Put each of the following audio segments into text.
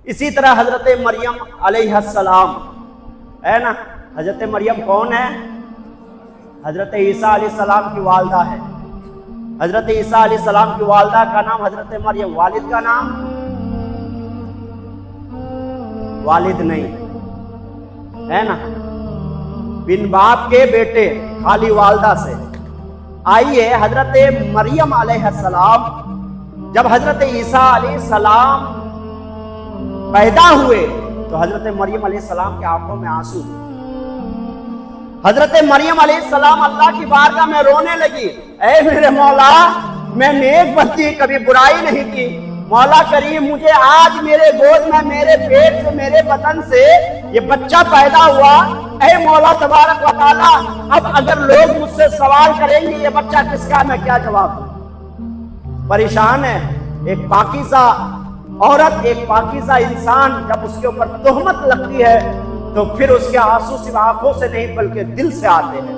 اسی طرح حضرت مریم علیہ السلام ہے نا، حضرت مریم کون ہے؟ حضرت عیسیٰ علیہ السلام کی والدہ ہے۔ حضرت عیسیٰ علیہ السلام کی والدہ کا نام حضرت مریم، والد کا نام والد نہیں ہے نا، بن باپ کے بیٹے، خالی والدہ سے۔ آئیے حضرت مریم علیہ السلام، جب حضرت عیسیٰ علیہ السلام پیدا ہوئے تو حضرت مریم علیہ السلام کے آنکھوں میں آنسو، حضرت مریم علیہ السلام اللہ کی بارگاہ میں رونے لگی، اے میرے مولا، میں نیک بندی، کبھی برائی نہیں کی، مولا کریم مجھے آج میرے گود میں، میرے پیٹ سے، میرے بدن سے یہ بچہ پیدا ہوا، اے مولا تبارک و تعالی، اب اگر لوگ مجھ سے سوال کریں گے یہ بچہ کس کا، میں کیا جواب دوں؟ پریشان ہے۔ ایک پاکیزہ عورت، ایک پاکیزہ انسان جب اس کے اوپر تہمت لگتی ہے تو پھر اس کے آنسو صرف آنکھوں سے نہیں بلکہ دل سے آتے ہیں،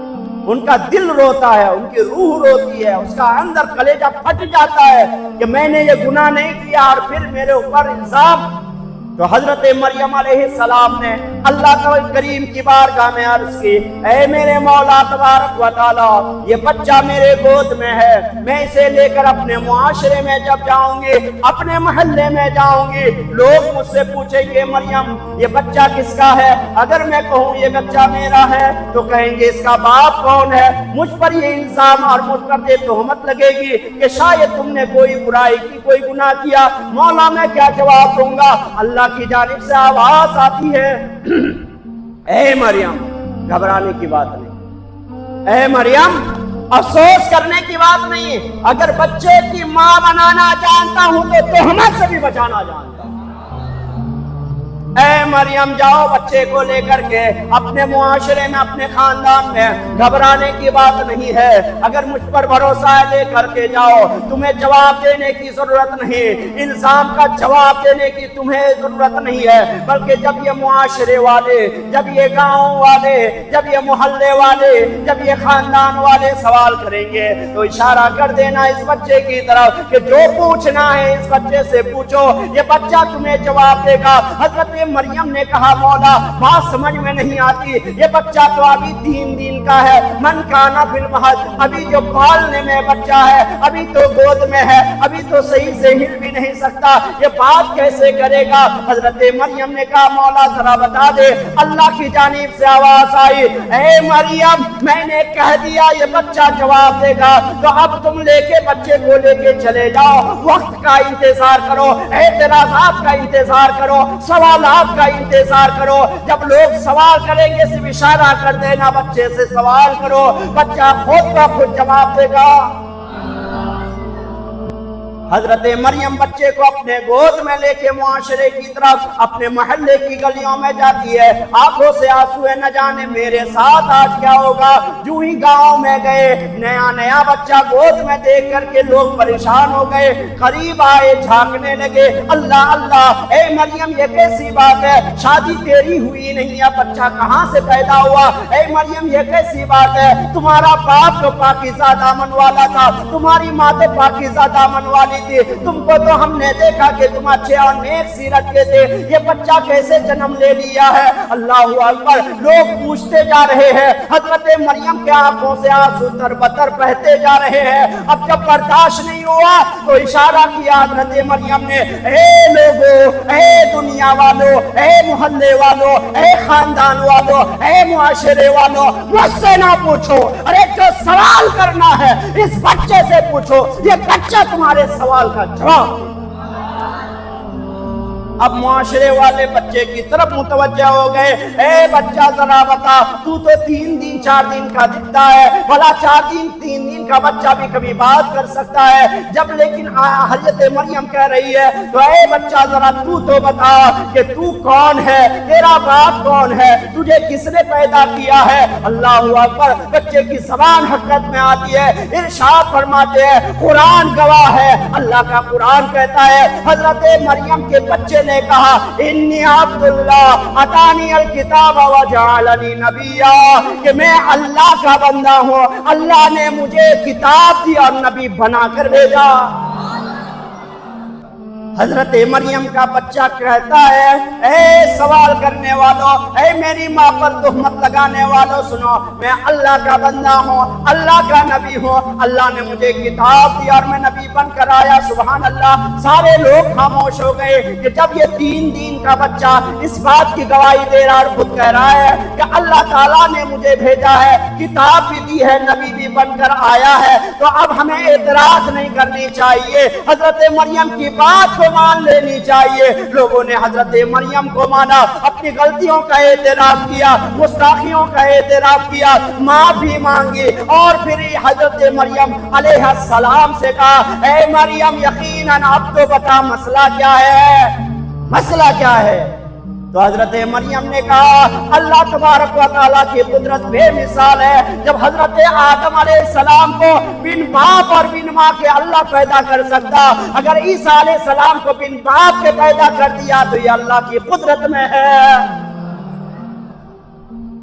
ان کا دل روتا ہے، ان کی روح روتی ہے، اس کا اندر کلیجہ پھٹ جاتا ہے کہ میں نے یہ گناہ نہیں کیا اور پھر میرے اوپر الزام۔ تو حضرت مریم علیہ السلام نے اللہ کریم کی بارگاہ میں عرض کی، اے میرے مولا تبارک و تعالی، یہ بچہ میرے گود میں ہے، میں اسے لے کر اپنے معاشرے میں جب جاؤں گی، اپنے محلے میں جاؤں گی، لوگ مجھ سے پوچھیں گے مریم یہ بچہ کس کا ہے؟ اگر میں کہوں یہ بچہ میرا ہے تو کہیں گے اس کا باپ کون ہے؟ مجھ پر یہ الزام اور مجھ پر یہ تہمت لگے گی کہ شاید تم نے کوئی برائی کی، کوئی گناہ کیا، مولا میں کیا جواب دوں گا؟ اللہ کی جانب سے آواز آتی ہے، اے مریم گھبرانے کی بات نہیں، اے مریم افسوس کرنے کی بات نہیں، اگر بچے کی ماں بنانا جانتا ہوں تو تہمت سے بھی بچانا جانتا ہوں۔ اے مریم جاؤ بچے کو لے کر کے اپنے معاشرے میں، اپنے خاندان میں، گھبرانے کی بات نہیں ہے، اگر مجھ پر بھروسہ ہے لے کر کے جاؤ، تمہیں جواب دینے کی ضرورت نہیں، الزام کا جواب دینے کی تمہیں ضرورت نہیں ہے، بلکہ جب یہ معاشرے والے، جب یہ گاؤں والے، جب یہ محلے والے، جب یہ خاندان والے سوال کریں گے تو اشارہ کر دینا اس بچے کی طرف کہ جو پوچھنا ہے اس بچے سے پوچھو، یہ بچہ تمہیں جواب دے گا۔ حضرت مریم نے کہا مولا بات سمجھ میں نہیں آتی، یہ بچہ تو ابھی 3 دن کا ہے، من کانا فی المہد، ابھی جو پالنے میں بچہ ہے، ابھی تو گود میں ہے، ابھی تو صحیح سے ہل بھی نہیں سکتا، یہ بات کیسے کرے گا؟ حضرت مریم نے کہا مولا ذرا بتا دے۔ اللہ کی جانب سے آواز آئی، اے مریم میں نے کہہ دیا یہ بچہ جواب دے گا، تو اب تم لے کے بچے کو لے کے چلے جاؤ، وقت کا انتظار کرو، اعتراضات کا انتظار کرو، سوالات کا انتظار کرو، جب لوگ سوال کریں گے صرف اشارہ کر دینا، بچے سے سوال کرو، بچہ خود کا خود جواب دے گا۔ حضرت مریم بچے کو اپنے گود میں لے کے معاشرے کی طرف، اپنے محلے کی گلیوں میں جاتی ہے، آنکھوں سے آنسو ہے، نہ جانے میرے ساتھ آج کیا ہوگا۔ جو ہی گاؤں میں گئے، نیا نیا بچہ گود میں دیکھ کر کے لوگ پریشان ہو گئے، قریب آئے، جھانکنے لگے، اللہ اللہ، اے مریم یہ کیسی بات ہے، شادی تیری ہوئی نہیں ہے، بچہ کہاں سے پیدا ہوا؟ اے مریم یہ کیسی بات ہے، تمہارا باپ تو پاکیزہ دامن والا تھا، تمہاری ماں تو پاکیزہ دامن والی تھی، تم کو تو ہم نے دیکھا کہ تم اچھے اور نیک سیرت کے تھے، یہ بچہ کیسے جنم لے لیا ہے؟ اللہ اکبر، لوگ پوچھتے جا رہے ہیں، حضرت مریم کے آنکھوں سے آنسو تر بتر بہتے جا رہے ہیں۔ اب جب برداشت نہیں ہوا تو اشارہ کیا حضرت مریم نے، اے لوگو، اے دنیا والو، اے محلے والو، اے خاندان والو، اے معاشرے والو، مجھ سے نہ پوچھو، ارے جو سوال کرنا ہے اس بچے سے پوچھو، یہ بچہ تمہارے سوال کا جواب۔ اب معاشرے والے بچے کی طرف متوجہ ہو گئے، اے بچہ ذرا بتا، تو 3 دن 4 دن کا دکھتا ہے، بھلا 4 دن 3 دن کا بچہ بھی کبھی بات کر سکتا ہے؟ جب لیکن حضرت مریم کہہ رہی ہے تو اے بچہ ذرا تو بتا کہ تو کون ہے، تیرا باپ کون ہے، تجھے کس نے پیدا کیا ہے؟ اللہ اکبر، بچے کی زبان حقیقت میں آتی ہے، ارشاد فرماتے ہیں، قرآن گواہ ہے، اللہ کا قرآن کہتا ہے، حضرت مریم کے بچے نے کہا، انی عبداللہ اتانی الکتاب وجعلنی نبیا، کہ میں اللہ کا بندہ ہوں، اللہ نے مجھے کتاب دی اور نبی بنا کر بھیجا۔ حضرت مریم کا بچہ کہتا ہے اے سوال کرنے والوں، اے میری ماں پر تہمت لگانے والوں، سنو، میں اللہ کا بندہ ہوں، اللہ کا نبی ہوں، اللہ نے مجھے کتاب دی اور میں نبی بن کر آیا۔ سبحان اللہ۔ سارے لوگ خاموش ہو گئے کہ جب یہ 3 دن کا بچہ اس بات کی گواہی دے رہا اور خود کہہ رہا ہے کہ اللہ تعالیٰ نے مجھے بھیجا ہے، کتاب بھی دی ہے، نبی بھی بن کر آیا ہے، تو اب ہمیں اعتراض نہیں کرنی چاہیے، حضرت مریم کی بات کو مان لینی چاہیے۔ لوگوں نے حضرت مریم کو مانا، اپنی غلطیوں کا اعتراف کیا، گستاخیوں کا اعتراف کیا، معافی مانگی، اور پھر حضرت مریم علیہ السلام سے کہا اے مریم یقیناً اب تو بتا مسئلہ کیا ہے، مسئلہ کیا ہے؟ تو حضرت مریم نے کہا اللہ تبارک و تعالیٰ کی قدرت بے مثال ہے۔ جب حضرت آدم علیہ السلام کو بن باپ اور بن ماں کے اللہ پیدا کر سکتا، اگر عیسیٰ علیہ السلام کو بن باپ کے پیدا کر دیا تو یہ اللہ کی قدرت میں ہے۔